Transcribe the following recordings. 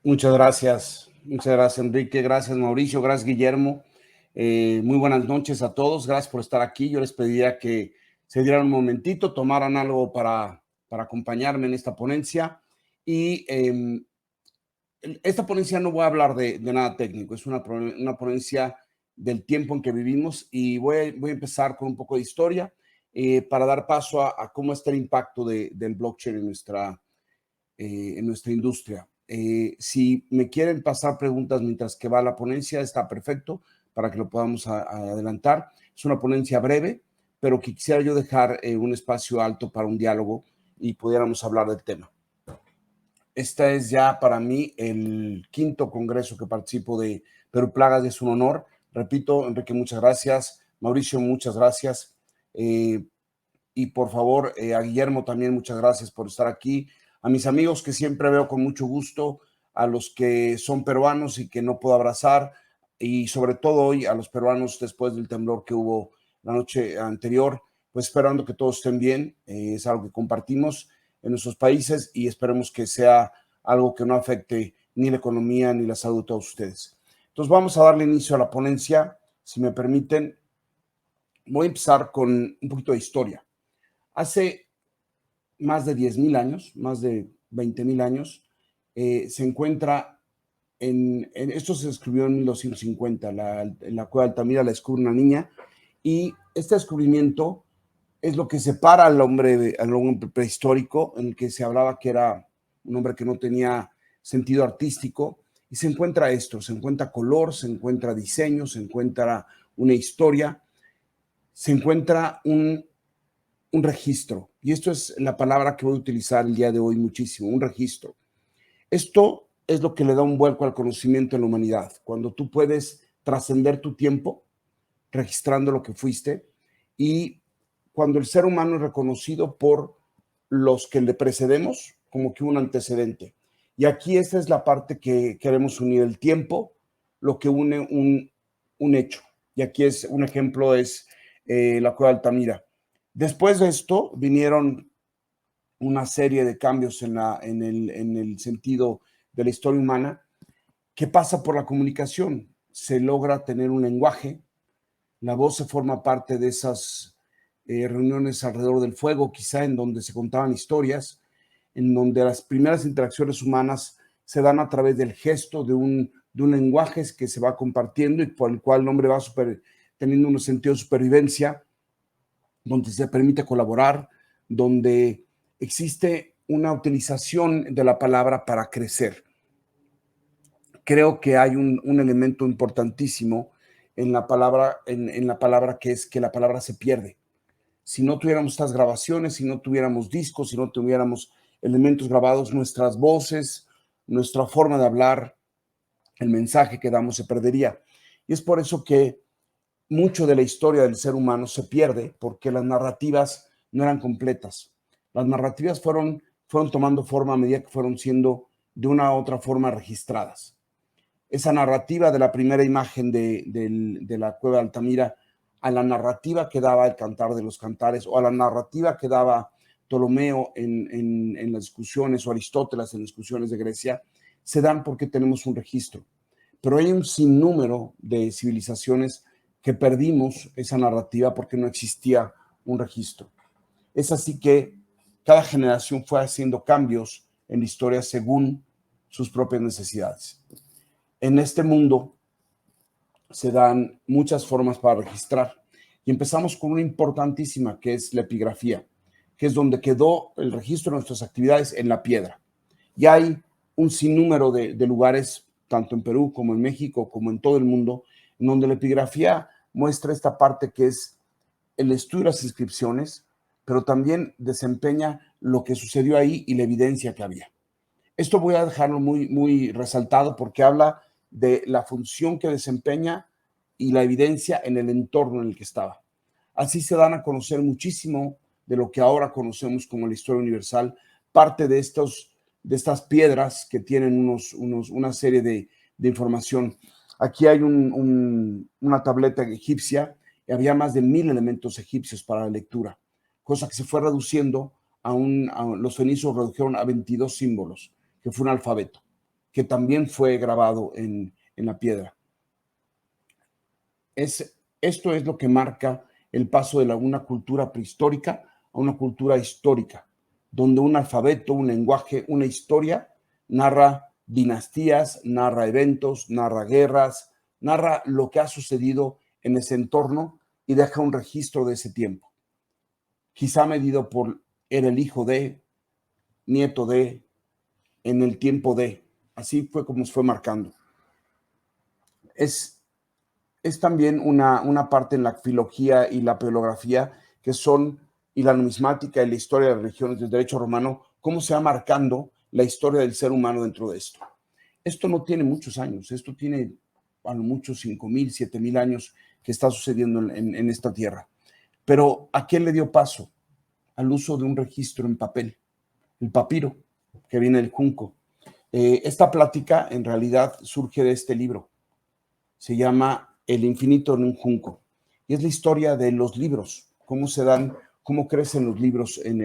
Muchas gracias Enrique, gracias Mauricio, gracias Guillermo. Muy buenas noches a todos, gracias por estar aquí. Yo les pediría que se dieran un momentito, tomaran algo para acompañarme en esta ponencia. Y esta ponencia no voy a hablar de nada técnico, es una ponencia del tiempo en que vivimos y voy a empezar con un poco de historia para dar paso a cómo está el impacto del blockchain en nuestra industria. Si me quieren pasar preguntas mientras que va la ponencia, está perfecto para que lo podamos adelantar. Es una ponencia breve, pero que quisiera yo dejar un espacio alto para un diálogo y pudiéramos hablar del tema. Esta es ya para mí el quinto congreso que participo de Perú Plagas y es un honor. Repito, Enrique, muchas gracias. Mauricio, muchas gracias. Y por favor, a Guillermo también muchas gracias por estar aquí. A mis amigos que siempre veo con mucho gusto, a los que son peruanos y que no puedo abrazar, y sobre todo hoy a los peruanos después del temblor que hubo la noche anterior, pues esperando que todos estén bien. Es algo que compartimos en nuestros países y esperemos que sea algo que no afecte ni la economía ni la salud de todos ustedes. Entonces vamos a darle inicio a la ponencia. Si me permiten, voy a empezar con un poquito de historia. Hace más de 10,000 años, más de 20,000 años, se encuentra esto se descubrió en 1250, en la cueva de Altamira la descubre una niña, y este descubrimiento es lo que separa al hombre prehistórico, en el que se hablaba que era un hombre que no tenía sentido artístico, y se encuentra esto, se encuentra color, se encuentra diseño, se encuentra una historia, se encuentra un registro. Y esto es la palabra que voy a utilizar el día de hoy muchísimo, un registro. Esto es lo que le da un vuelco al conocimiento en la humanidad, cuando tú puedes trascender tu tiempo registrando lo que fuiste y cuando el ser humano es reconocido por los que le precedemos como que un antecedente. Y aquí esta es la parte que queremos unir, el tiempo, lo que une un hecho. Y aquí es un ejemplo, es la cueva de Altamira. Después de esto vinieron una serie de cambios en el sentido de la historia humana que pasa por la comunicación. Se logra tener un lenguaje, la voz se forma parte de esas reuniones alrededor del fuego, quizá en donde se contaban historias, en donde las primeras interacciones humanas se dan a través del gesto de un lenguaje que se va compartiendo y por el cual el hombre va teniendo un sentido de supervivencia, donde se permite colaborar, donde existe una utilización de la palabra para crecer. Creo que hay un elemento importantísimo en la palabra, en la palabra, que es que la palabra se pierde. Si no tuviéramos estas grabaciones, si no tuviéramos discos, si no tuviéramos elementos grabados, nuestras voces, nuestra forma de hablar, el mensaje que damos se perdería. Y es por eso que mucho de la historia del ser humano se pierde, porque las narrativas no eran completas. Las narrativas fueron tomando forma a medida que fueron siendo de una u otra forma registradas. Esa narrativa de la primera imagen de la cueva de Altamira a la narrativa que daba el Cantar de los Cantares o a la narrativa que daba Ptolomeo en las discusiones o Aristóteles en las discusiones de Grecia, se dan porque tenemos un registro. Pero hay un sinnúmero de civilizaciones que perdimos esa narrativa porque no existía un registro. Es así que cada generación fue haciendo cambios en la historia según sus propias necesidades. En este mundo se dan muchas formas para registrar y empezamos con una importantísima que es la epigrafía, que es donde quedó el registro de nuestras actividades en la piedra. Y hay un sinnúmero de lugares, tanto en Perú como en México, como en todo el mundo, en donde la epigrafía muestra esta parte que es el estudio de las inscripciones, pero también desempeña lo que sucedió ahí y la evidencia que había. Esto voy a dejarlo muy resaltado porque habla de la función que desempeña y la evidencia en el entorno en el que estaba. Así se dan a conocer muchísimo de lo que ahora conocemos como la historia universal, parte de estas piedras que tienen una serie de información. Aquí hay una tableta egipcia y había más de 1,000 elementos egipcios para la lectura, cosa que se fue reduciendo los fenicios redujeron a 22 símbolos, que fue un alfabeto. que también fue grabado en la piedra. Esto es lo que marca el paso de una cultura prehistórica a una cultura histórica, donde un alfabeto, un lenguaje, una historia narra dinastías, narra eventos, narra guerras, narra lo que ha sucedido en ese entorno y deja un registro de ese tiempo. Quizá medido por era el hijo de, nieto de, en el tiempo de. Así fue como se fue marcando. Es también una parte en la filología y la paleografía que son, y la numismática y la historia de las religiones del derecho romano, cómo se va marcando la historia del ser humano dentro de esto. Esto no tiene muchos años, esto tiene a lo mucho 5,000, 7,000 años que está sucediendo en esta tierra. Pero ¿a quién le dio paso? Al uso de un registro en papel, el papiro, que viene del junco. Esta plática en realidad surge de este libro. Se llama El infinito en un junco. Y es la historia de los libros, cómo se dan, cómo crecen los libros en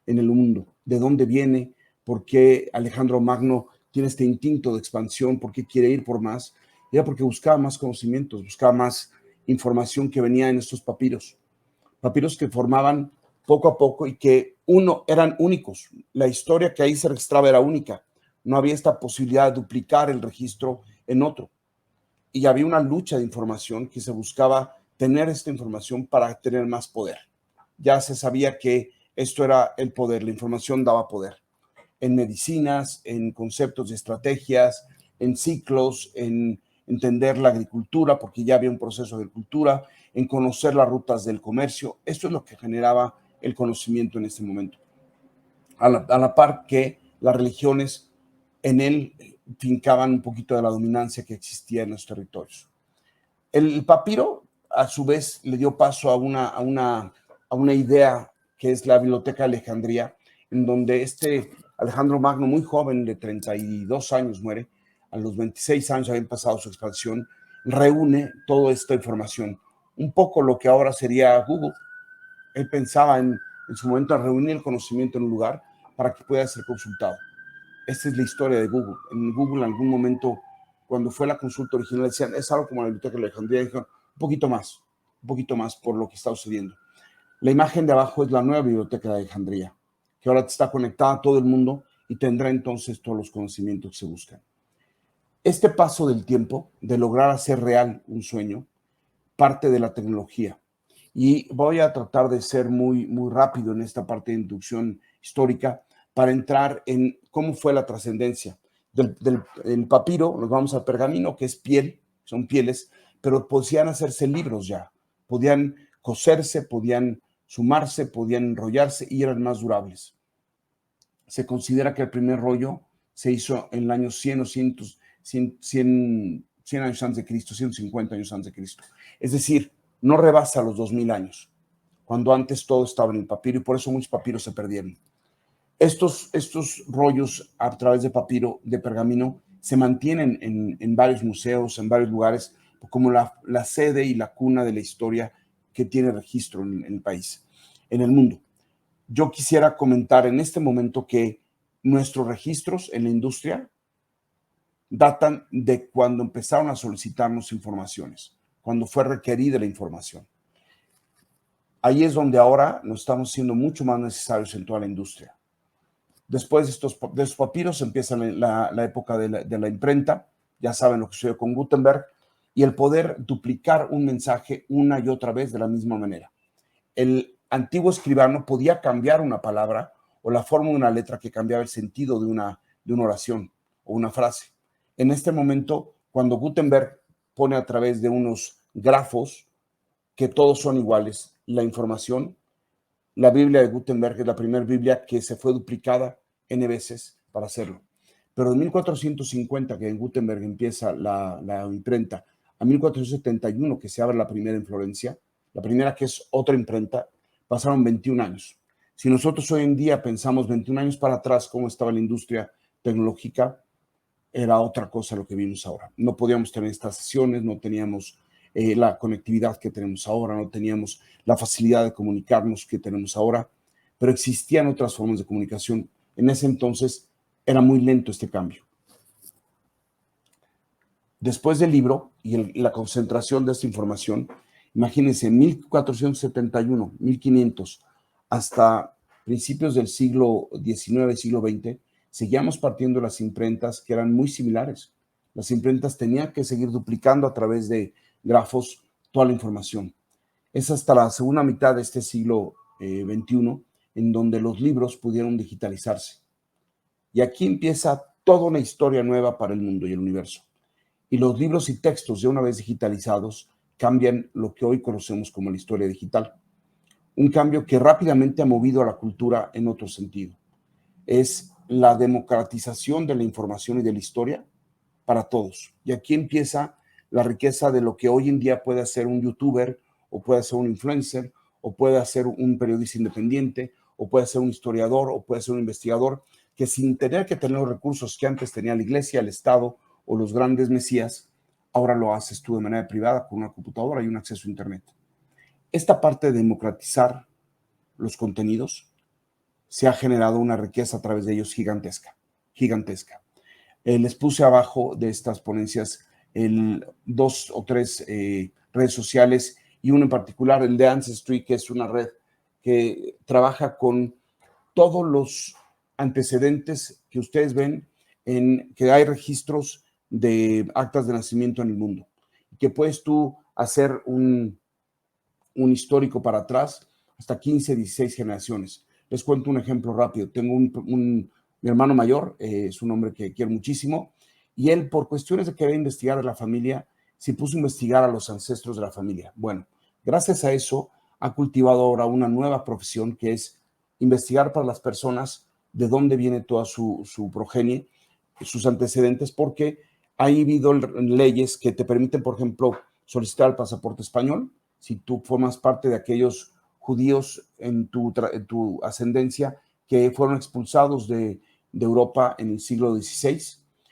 el mundo, de dónde viene, por qué Alejandro Magno tiene este instinto de expansión, por qué quiere ir por más. Era porque buscaba más conocimientos, buscaba más información que venía en estos papiros. Papiros que formaban poco a poco y que eran únicos. La historia que ahí se registraba era única. No había esta posibilidad de duplicar el registro en otro. Y había una lucha de información que se buscaba tener esta información para tener más poder. Ya se sabía que esto era el poder, la información daba poder. En medicinas, en conceptos de estrategias, en ciclos, en entender la agricultura, porque ya había un proceso de agricultura, en conocer las rutas del comercio. Esto es lo que generaba el conocimiento en este momento. A la par que las religiones en él fincaban un poquito de la dominancia que existía en los territorios. El papiro, a su vez, le dio paso a una idea que es la Biblioteca de Alejandría, en donde Alejandro Magno, muy joven, de 32 años, muere. A los 26 años había pasado su expansión, reúne toda esta información. Un poco lo que ahora sería Google. Él pensaba en su momento en reunir el conocimiento en un lugar para que pueda ser consultado. Esta es la historia de Google. En Google, en algún momento, cuando fue la consulta original, decían, es algo como la Biblioteca de Alejandría. Y dijeron, un poquito más por lo que está sucediendo. La imagen de abajo es la nueva Biblioteca de Alejandría, que ahora está conectada a todo el mundo y tendrá entonces todos los conocimientos que se buscan. Este paso del tiempo, de lograr hacer real un sueño, parte de la tecnología. Y voy a tratar de ser muy, muy rápido en esta parte de inducción histórica para entrar en cómo fue la trascendencia. Del papiro nos vamos al pergamino, que es piel, son pieles, pero podían hacerse libros ya, podían coserse, podían sumarse, podían enrollarse y eran más durables. Se considera que el primer rollo se hizo en el año 100 o 100 años antes de Cristo, 150 años antes de Cristo. Es decir, no rebasa los 2000 años, cuando antes todo estaba en el papiro y por eso muchos papiros se perdieron. Estos rollos a través de papiro, de pergamino, se mantienen en varios museos, en varios lugares, como la sede y la cuna de la historia que tiene registro en el país, en el mundo. Yo quisiera comentar en este momento que nuestros registros en la industria datan de cuando empezaron a solicitarnos informaciones, cuando fue requerida la información. Ahí es donde ahora nos estamos siendo mucho más necesarios en toda la industria. Después de estos papiros empieza la época de la imprenta, ya saben lo que sucedió con Gutenberg, y el poder duplicar un mensaje una y otra vez de la misma manera. El antiguo escribano podía cambiar una palabra o la forma de una letra que cambiaba el sentido de una oración o una frase. En este momento, cuando Gutenberg pone a través de unos grafos que todos son iguales la información, la Biblia de Gutenberg es la primera Biblia que se fue duplicada N veces para hacerlo. Pero en 1450, que en Gutenberg empieza la imprenta, a 1471, que se abre la primera en Florencia, la primera que es otra imprenta, pasaron 21 años. Si nosotros hoy en día pensamos 21 años para atrás cómo estaba la industria tecnológica, era otra cosa lo que vimos ahora. No podíamos tener estas sesiones, no teníamos la conectividad que tenemos ahora, no teníamos la facilidad de comunicarnos que tenemos ahora, pero existían otras formas de comunicación. En ese entonces era muy lento este cambio. Después del libro y la concentración de esta información, imagínense, 1471, 1500, hasta principios del siglo XIX, siglo XX, seguíamos partiendo las imprentas que eran muy similares. Las imprentas tenían que seguir duplicando a través de grafos toda la información. Es hasta la segunda mitad de este siglo XXI en donde los libros pudieron digitalizarse. Y aquí empieza toda una historia nueva para el mundo y el universo. Y los libros y textos, ya una vez digitalizados, cambian lo que hoy conocemos como la historia digital. Un cambio que rápidamente ha movido a la cultura en otro sentido. Es la democratización de la información y de la historia para todos. Y aquí empieza la riqueza de lo que hoy en día puede hacer un youtuber, o puede ser un influencer, o puede ser un periodista independiente, o puede ser un historiador, o puede ser un investigador, que sin tener que tener los recursos que antes tenía la iglesia, el Estado o los grandes mesías, ahora lo haces tú de manera privada con una computadora y un acceso a Internet. Esta parte de democratizar los contenidos se ha generado una riqueza a través de ellos gigantesca, gigantesca. Les puse abajo de estas ponencias dos o tres redes sociales y uno en particular, el de Ancestry, que es una red que trabaja con todos los antecedentes que ustedes ven en que hay registros de actas de nacimiento en el mundo, que puedes tú hacer un histórico para atrás hasta 15, 16 generaciones. Les cuento un ejemplo rápido. Tengo mi hermano mayor, es un hombre que quiero muchísimo, y él, por cuestiones de querer investigar a la familia, se puso a investigar a los ancestros de la familia. Bueno, gracias a eso, ha cultivado ahora una nueva profesión que es investigar para las personas de dónde viene toda su progenie, sus antecedentes, porque ha habido leyes que te permiten, por ejemplo, solicitar el pasaporte español, si tú formas parte de aquellos judíos en tu ascendencia que fueron expulsados de Europa en el siglo XVI.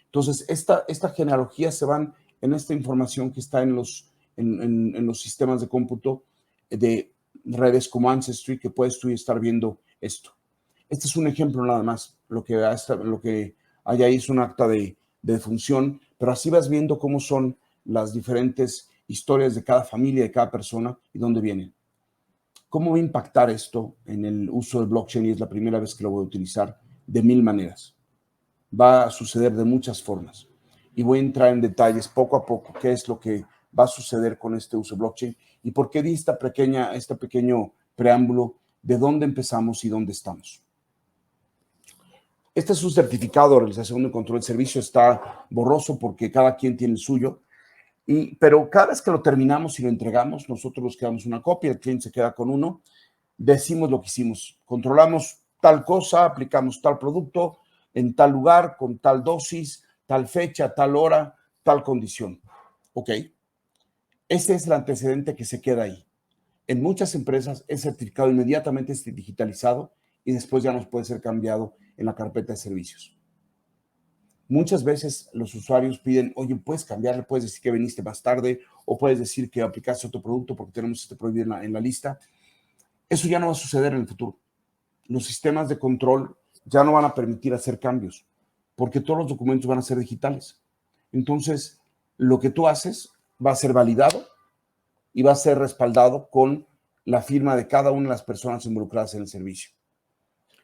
Entonces, esta genealogía se van en esta información que está en los sistemas de cómputo de redes como Ancestry, que puedes tú estar viendo esto. Este es un ejemplo nada más. Lo que hay ahí es un acta de defunción, pero así vas viendo cómo son las diferentes historias de cada familia, de cada persona y dónde vienen. ¿Cómo va a impactar esto en el uso del blockchain? Y es la primera vez que lo voy a utilizar de 1000 maneras. Va a suceder de muchas formas. Y voy a entrar en detalles poco a poco qué es lo que va a suceder con este uso de blockchain y por qué di este pequeño preámbulo de dónde empezamos y dónde estamos. Este es un certificado de realización de control de servicio. Está borroso porque cada quien tiene el suyo. Pero cada vez que lo terminamos y lo entregamos, nosotros nos quedamos una copia, el cliente se queda con uno, decimos lo que hicimos, controlamos tal cosa, aplicamos tal producto en tal lugar, con tal dosis, tal fecha, tal hora, tal condición. ¿Ok? Ese es el antecedente que se queda ahí. En muchas empresas es certificado inmediatamente, es digitalizado y después ya nos puede ser cambiado en la carpeta de servicios. Muchas veces los usuarios piden, oye, puedes cambiarle, puedes decir que viniste más tarde o puedes decir que aplicaste otro producto porque tenemos este prohibido en la lista. Eso ya no va a suceder en el futuro. Los sistemas de control ya no van a permitir hacer cambios porque todos los documentos van a ser digitales. Entonces, lo que tú haces va a ser validado y va a ser respaldado con la firma de cada una de las personas involucradas en el servicio.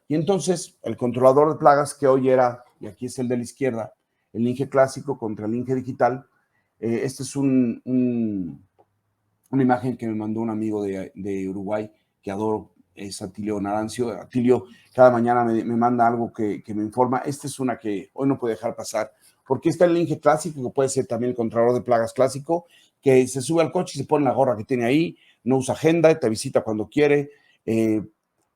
Y entonces, el controlador de plagas que hoy era, y aquí es el de la izquierda, el Linge clásico contra el Linge digital. Este es una imagen que me mandó un amigo de Uruguay que adoro, es Atilio Narancio. Atilio cada mañana me manda algo que me informa. Esta es una que hoy no puedo dejar pasar, porque está el Linge clásico, que puede ser también el controlador de plagas clásico, que se sube al coche y se pone la gorra que tiene ahí, no usa agenda, te visita cuando quiere,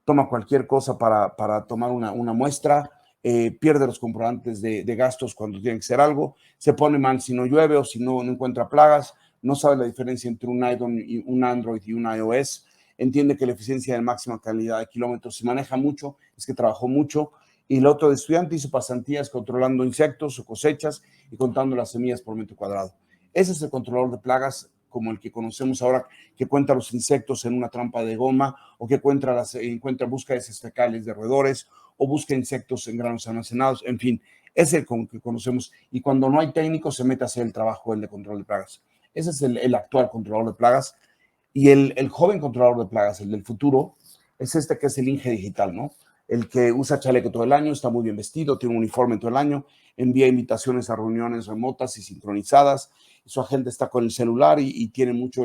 toma cualquier cosa para tomar una muestra, pierde los comprobantes de gastos cuando tiene que hacer algo, se pone mal si no llueve o si no encuentra plagas, no sabe la diferencia entre un Android y un iOS, entiende que la eficiencia de máxima calidad de kilómetros se maneja mucho, es que trabajó mucho, y el otro de estudiante hizo pasantías controlando insectos o cosechas y contando las semillas por metro cuadrado. Ese es el controlador de plagas como el que conocemos ahora, que cuenta los insectos en una trampa de goma, o que busca heces fecales de roedores, o busca insectos en granos almacenados, en fin, es el que conocemos. Y cuando no hay técnico, se mete a hacer el trabajo de control de plagas. Ese es el actual controlador de plagas. Y el joven controlador de plagas, el del futuro, es este que es el Inge digital, ¿no? El que usa chaleco todo el año, está muy bien vestido, tiene un uniforme todo el año, envía invitaciones a reuniones remotas y sincronizadas, su agente está con el celular y tiene mucho,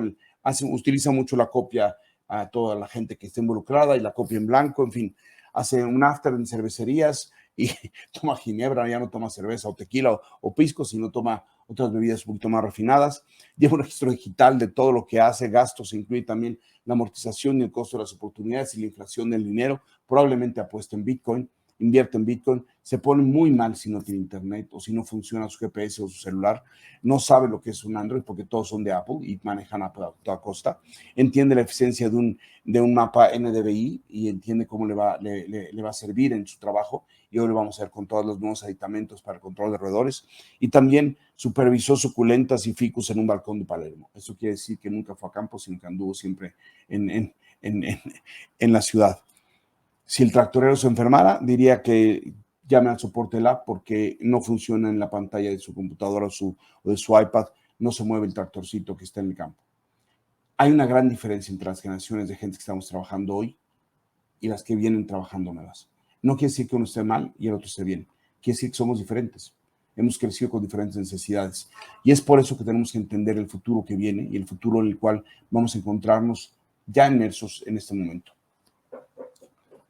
utiliza mucho la copia a toda la gente que está involucrada y la copia en blanco, en fin, hace un after en cervecerías y toma ginebra, ya no toma cerveza o tequila o pisco, sino toma otras bebidas un poquito más refinadas. Lleva un registro digital de todo lo que hace, gastos, incluye también la amortización y el costo de las oportunidades y la inflación del dinero. Probablemente apuesta en Bitcoin, invierte en Bitcoin, se pone muy mal si no tiene internet o si no funciona su GPS o su celular, no sabe lo que es un Android porque todos son de Apple y manejan Apple a toda costa, entiende la eficiencia de un mapa NDVI y entiende cómo le va a servir en su trabajo, y hoy lo vamos a ver con todos los nuevos aditamentos para el control de roedores, y también supervisó suculentas y ficus en un balcón de Palermo. Eso quiere decir que nunca fue a campo, sino que anduvo siempre en la ciudad. Si el tractorero se enfermara, diría que llame al soporte lab porque no funciona en la pantalla de su computadora o de su iPad, no se mueve el tractorcito que está en el campo. Hay una gran diferencia entre las generaciones de gente que estamos trabajando hoy y las que vienen trabajando nuevas. No quiere decir que uno esté mal y el otro esté bien, quiere decir que somos diferentes. Hemos crecido con diferentes necesidades y es por eso que tenemos que entender el futuro que viene y el futuro en el cual vamos a encontrarnos ya inmersos en este momento.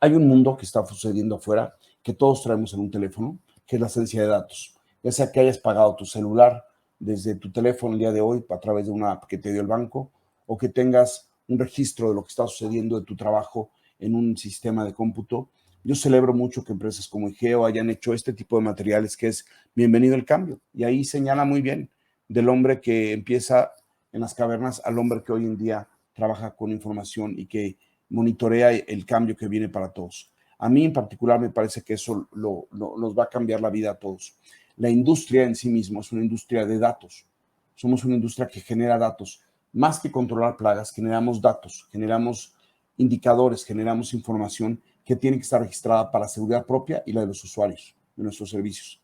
Hay un mundo que está sucediendo afuera que todos traemos en un teléfono, que es la ciencia de datos. Ya sea que hayas pagado tu celular desde tu teléfono el día de hoy a través de una app que te dio el banco, o que tengas un registro de lo que está sucediendo de tu trabajo en un sistema de cómputo. Yo celebro mucho que empresas como IGEO hayan hecho este tipo de materiales que es bienvenido el cambio. Y ahí señala muy bien del hombre que empieza en las cavernas al hombre que hoy en día trabaja con información y que monitorea el cambio que viene para todos. A mí en particular me parece que eso nos va a cambiar la vida a todos. La industria en sí misma es una industria de datos. Somos una industria que genera datos. Más que controlar plagas, generamos datos, generamos indicadores, generamos información que tiene que estar registrada para la seguridad propia y la de los usuarios de nuestros servicios.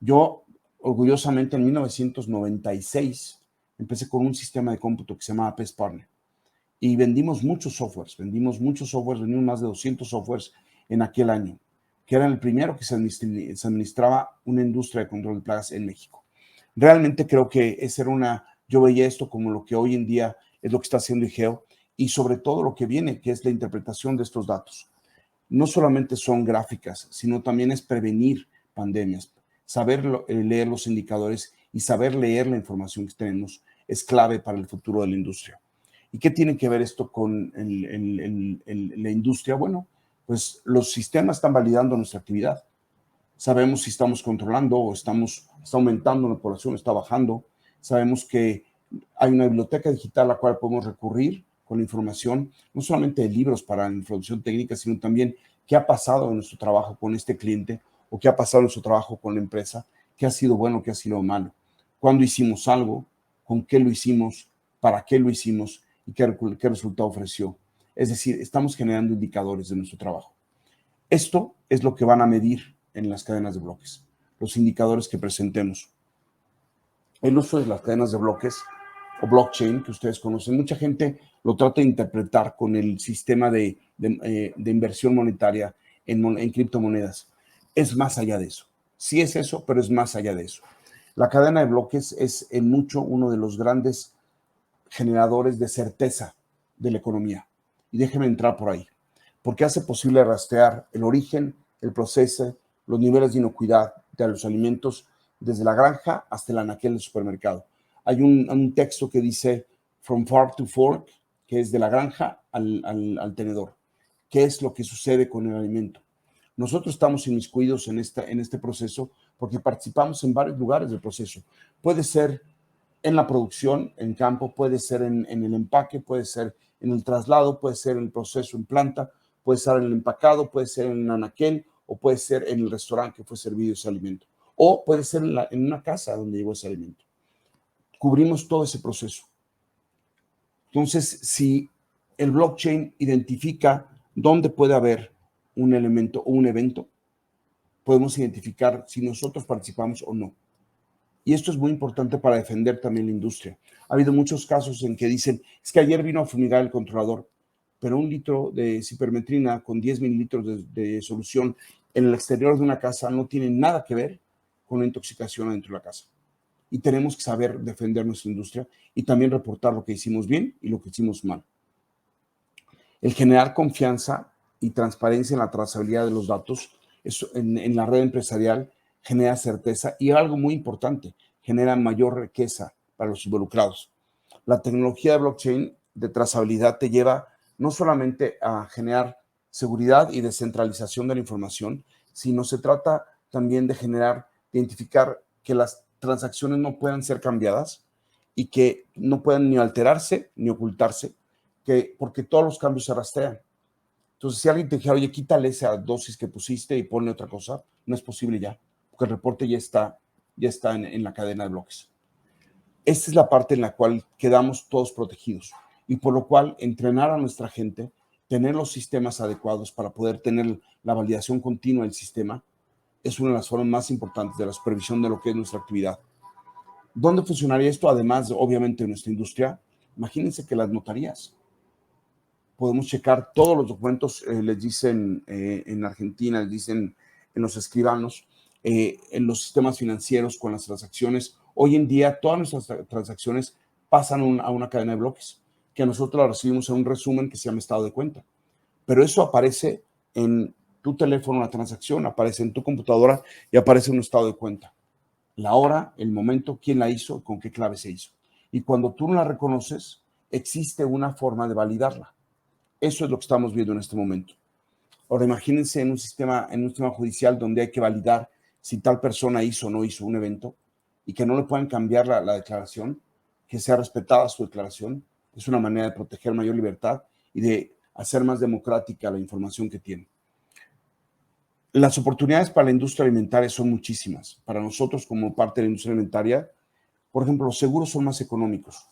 Yo, orgullosamente, en 1996 empecé con un sistema de cómputo que se llamaba PES Partner y vendimos muchos softwares, vendimos más de 200 softwares en aquel año, que era el primero que se administraba una industria de control de plagas en México. Realmente creo que yo veía esto como lo que hoy en día es lo que está haciendo IGEO y sobre todo lo que viene, que es la interpretación de estos datos. No solamente son gráficas, sino también es prevenir pandemias. Saber leer los indicadores y saber leer la información que tenemos es clave para el futuro de la industria. ¿Y qué tiene que ver esto con la industria? Bueno, pues los sistemas están validando nuestra actividad. Sabemos si estamos controlando o está aumentando la población, está bajando. Sabemos que hay una biblioteca digital a la cual podemos recurrir con la información, no solamente de libros para información técnica, sino también qué ha pasado en nuestro trabajo con este cliente o qué ha pasado en nuestro trabajo con la empresa, qué ha sido bueno, qué ha sido malo, cuándo hicimos algo, con qué lo hicimos, para qué lo hicimos y qué resultado ofreció. Es decir, estamos generando indicadores de nuestro trabajo. Esto es lo que van a medir en las cadenas de bloques, los indicadores que presentemos. El uso de las cadenas de bloques o blockchain que ustedes conocen, mucha gente lo trata de interpretar con el sistema de inversión monetaria en criptomonedas. Es más allá de eso. Sí es eso, pero es más allá de eso. La cadena de bloques es en mucho uno de los grandes generadores de certeza de la economía. Y déjenme entrar por ahí, porque hace posible rastrear el origen, el proceso, los niveles de inocuidad de los alimentos desde la granja hasta el anaquel del supermercado. Hay un texto que dice From Farm to Fork, que es de la granja al tenedor. ¿Qué es lo que sucede con el alimento? Nosotros estamos inmiscuidos en este proceso porque participamos en varios lugares del proceso. Puede ser en la producción, en campo, puede ser en el empaque, puede ser en el traslado, puede ser en el proceso en planta, puede ser en el empacado, puede ser en el anaquel o puede ser en el restaurante que fue servido ese alimento. O puede ser en una casa donde llegó ese alimento. Cubrimos todo ese proceso. Entonces, si el blockchain identifica dónde puede haber un elemento o un evento, podemos identificar si nosotros participamos o no. Y esto es muy importante para defender también la industria. Ha habido muchos casos en que dicen, es que ayer vino a fumigar el controlador, pero un litro de cipermetrina con 10 mililitros de solución en el exterior de una casa no tiene nada que ver con la intoxicación adentro de la casa. Y tenemos que saber defender nuestra industria y también reportar lo que hicimos bien y lo que hicimos mal. El generar confianza y transparencia en la trazabilidad de los datos en la red empresarial genera certeza y algo muy importante, genera mayor riqueza para los involucrados. La tecnología de blockchain de trazabilidad te lleva no solamente a generar seguridad y descentralización de la información, sino se trata también de identificar que las transacciones no puedan ser cambiadas y que no puedan ni alterarse ni ocultarse, porque todos los cambios se rastrean. Entonces, si alguien te dijera, oye, quítale esa dosis que pusiste y ponle otra cosa, no es posible ya, porque el reporte ya está en la cadena de bloques. Esta es la parte en la cual quedamos todos protegidos y por lo cual entrenar a nuestra gente, tener los sistemas adecuados para poder tener la validación continua del sistema, es una de las formas más importantes de la supervisión de lo que es nuestra actividad. ¿Dónde funcionaría esto? Además, obviamente, de nuestra industria. Imagínense que las notarías. Podemos checar todos los documentos, les dicen en Argentina, les dicen en los escribanos, en los sistemas financieros con las transacciones. Hoy en día todas nuestras transacciones pasan a una cadena de bloques, que nosotros la recibimos en un resumen que se llama estado de cuenta. Pero eso aparece en tu teléfono, la transacción, aparece en tu computadora y aparece en un estado de cuenta. La hora, el momento, quién la hizo, con qué clave se hizo. Y cuando tú no la reconoces, existe una forma de validarla. Eso es lo que estamos viendo en este momento. Ahora imagínense en un sistema judicial donde hay que validar si tal persona hizo o no hizo un evento y que no le puedan cambiar la declaración, que sea respetada su declaración. Es una manera de proteger mayor libertad y de hacer más democrática la información que tiene. Las oportunidades para la industria alimentaria son muchísimas. Para nosotros como parte de la industria alimentaria, por ejemplo, los seguros son más económicos.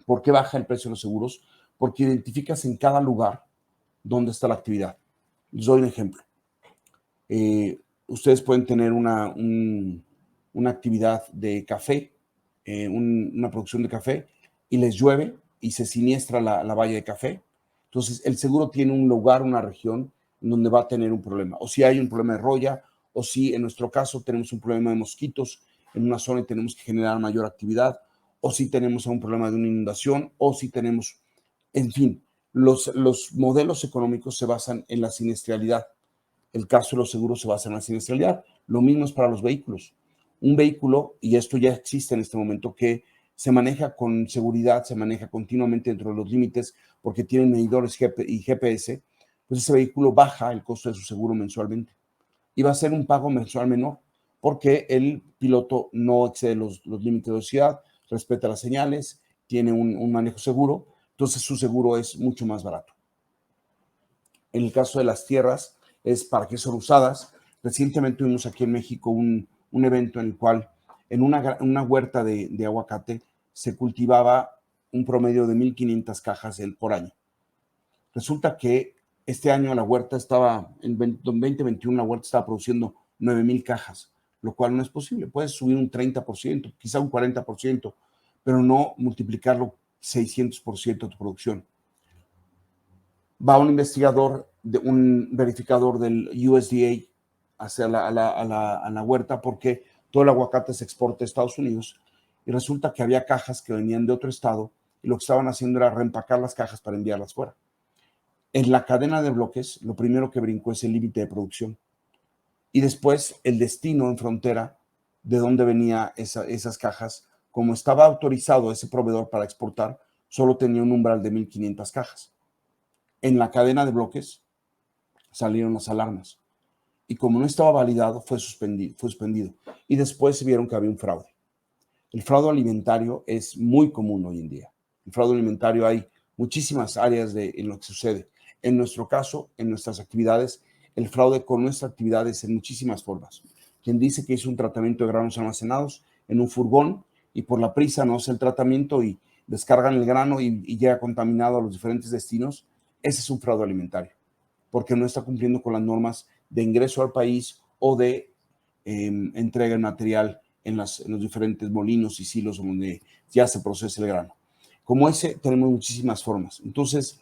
¿Por qué baja el precio de los seguros? Porque identificas en cada lugar dónde está la actividad. Les doy un ejemplo. Ustedes pueden tener una actividad de café, una producción de café, y les llueve y se siniestra la valla de café. Entonces, el seguro tiene un lugar, una región donde va a tener un problema. O si hay un problema de roya, o si en nuestro caso tenemos un problema de mosquitos en una zona y tenemos que generar mayor actividad, o si tenemos un problema de una inundación, o si tenemos, en fin, los modelos económicos se basan en la siniestralidad. El caso de los seguros se basa en la siniestralidad. Lo mismo es para los vehículos. Un vehículo, y esto ya existe en este momento, que se maneja con seguridad, se maneja continuamente dentro de los límites porque tiene medidores y GPS, pues ese vehículo baja el costo de su seguro mensualmente. Y va a ser un pago mensual menor porque el piloto no excede los límites de velocidad, respeta las señales, tiene un manejo seguro, entonces su seguro es mucho más barato. En el caso de las tierras, es para qué son usadas. Recientemente tuvimos aquí en México un evento en el cual en una huerta de aguacate se cultivaba un promedio de 1,500 cajas por año. Resulta que este año la huerta estaba, en 2021 la huerta estaba produciendo 9,000 cajas, lo cual no es posible. Puedes subir un 30%, quizá un 40%, pero no multiplicarlo 600% tu producción. Va un investigador, un verificador del USDA hacia a la huerta porque todo el aguacate se exporta a Estados Unidos y resulta que había cajas que venían de otro estado y lo que estaban haciendo era reempacar las cajas para enviarlas fuera. En la cadena de bloques, lo primero que brincó es el límite de producción y después el destino en frontera de dónde venía esas cajas. Como estaba autorizado ese proveedor para exportar, solo tenía un umbral de 1,500 cajas. En la cadena de bloques salieron las alarmas y como no estaba validado fue suspendido y después vieron que había un fraude. El fraude alimentario es muy común hoy en día. El fraude alimentario hay muchísimas áreas en lo que sucede. En nuestro caso, en nuestras actividades, el fraude con nuestra actividad es en muchísimas formas. Quien dice que hizo un tratamiento de granos almacenados en un furgón y por la prisa no hace el tratamiento y descargan el grano y llega contaminado a los diferentes destinos, ese es un fraude alimentario, porque no está cumpliendo con las normas de ingreso al país o de entrega de material en los diferentes molinos y silos donde ya se procesa el grano. Como ese, tenemos muchísimas formas. Entonces,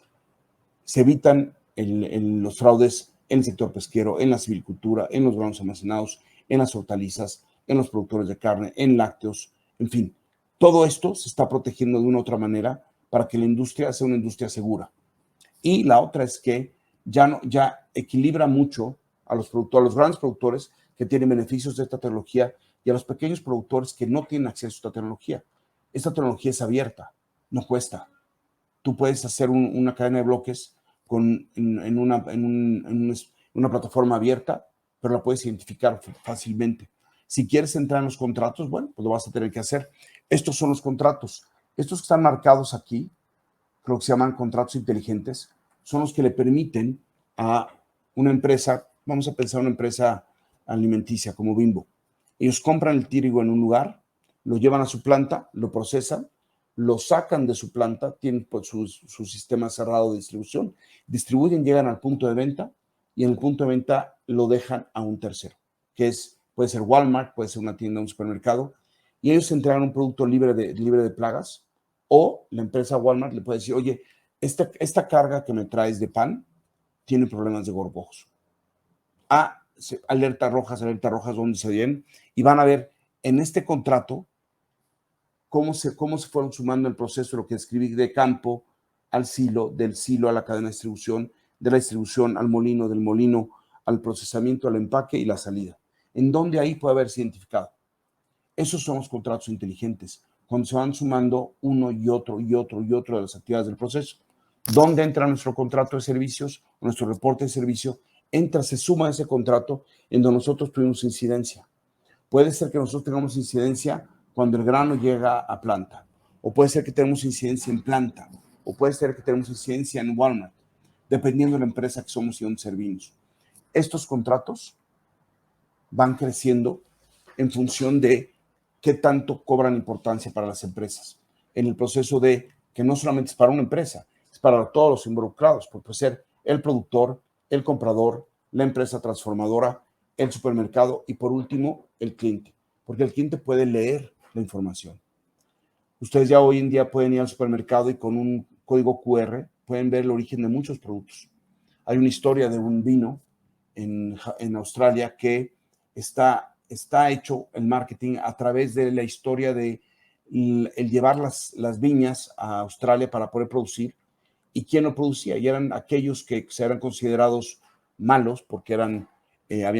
se evitan los fraudes en el sector pesquero, en la silvicultura, en los granos almacenados, en las hortalizas, en los productores de carne, en lácteos, en fin. Todo esto se está protegiendo de una u otra manera para que la industria sea una industria segura. Y la otra es que ya equilibra mucho a los productores, a los grandes productores que tienen beneficios de esta tecnología y a los pequeños productores que no tienen acceso a esta tecnología. Esta tecnología es abierta, no cuesta. Tú puedes hacer una cadena de bloques en una plataforma abierta, pero la puedes identificar fácilmente. Si quieres entrar en los contratos, bueno, pues lo vas a tener que hacer. Estos son los contratos. Estos que están marcados aquí, lo que se llaman contratos inteligentes, son los que le permiten a una empresa, vamos a pensar una empresa alimenticia como Bimbo. Ellos compran el trigo en un lugar, lo llevan a su planta, lo procesan, lo sacan de su planta, tienen pues, su sistema cerrado de distribución, distribuyen, llegan al punto de venta y en el punto de venta lo dejan a un tercero, que puede ser Walmart, puede ser una tienda, un supermercado, y ellos entregan un producto libre de plagas, o la empresa Walmart le puede decir, oye, esta carga que me traes de pan tiene problemas de gorgojos. Alertas rojas donde se vienen, y van a ver en este contrato cómo se fueron sumando el proceso, lo que escribí de campo al silo, del silo a la cadena de distribución, de la distribución al molino, del molino al procesamiento, al empaque y la salida. En donde ahí puede haberse identificado. Esos son los contratos inteligentes, cuando se van sumando uno y otro y otro y otro de las actividades del proceso. ¿Dónde entra nuestro contrato de servicios, nuestro reporte de servicio? Se suma ese contrato en donde nosotros tuvimos incidencia. Puede ser que nosotros tengamos incidencia cuando el grano llega a planta, o puede ser que tenemos incidencia en planta, o puede ser que tenemos incidencia en Walmart, dependiendo de la empresa que somos y donde servimos. Estos contratos van creciendo en función de qué tanto cobran importancia para las empresas, en el proceso de que no solamente es para una empresa, es para todos los involucrados, porque puede ser el productor, el comprador, la empresa transformadora, el supermercado y por último el cliente, porque el cliente puede leer la información. Ustedes ya hoy en día pueden ir al supermercado y con un código QR pueden ver el origen de muchos productos. Hay una historia de un vino en Australia que está hecho el marketing a través de la historia de el llevar las viñas a Australia para poder producir y quién lo producía. Y eran aquellos que se eran considerados malos porque habían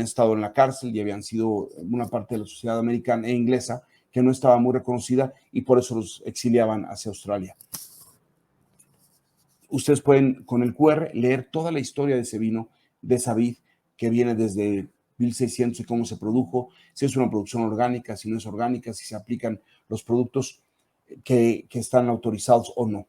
estado en la cárcel y habían sido una parte de la sociedad americana e inglesa que no estaba muy reconocida y por eso los exiliaban hacia Australia. Ustedes pueden con el QR leer toda la historia de ese vino, de esa vid, que viene desde 1600 y cómo se produjo, si es una producción orgánica, si no es orgánica, si se aplican los productos que están autorizados o no.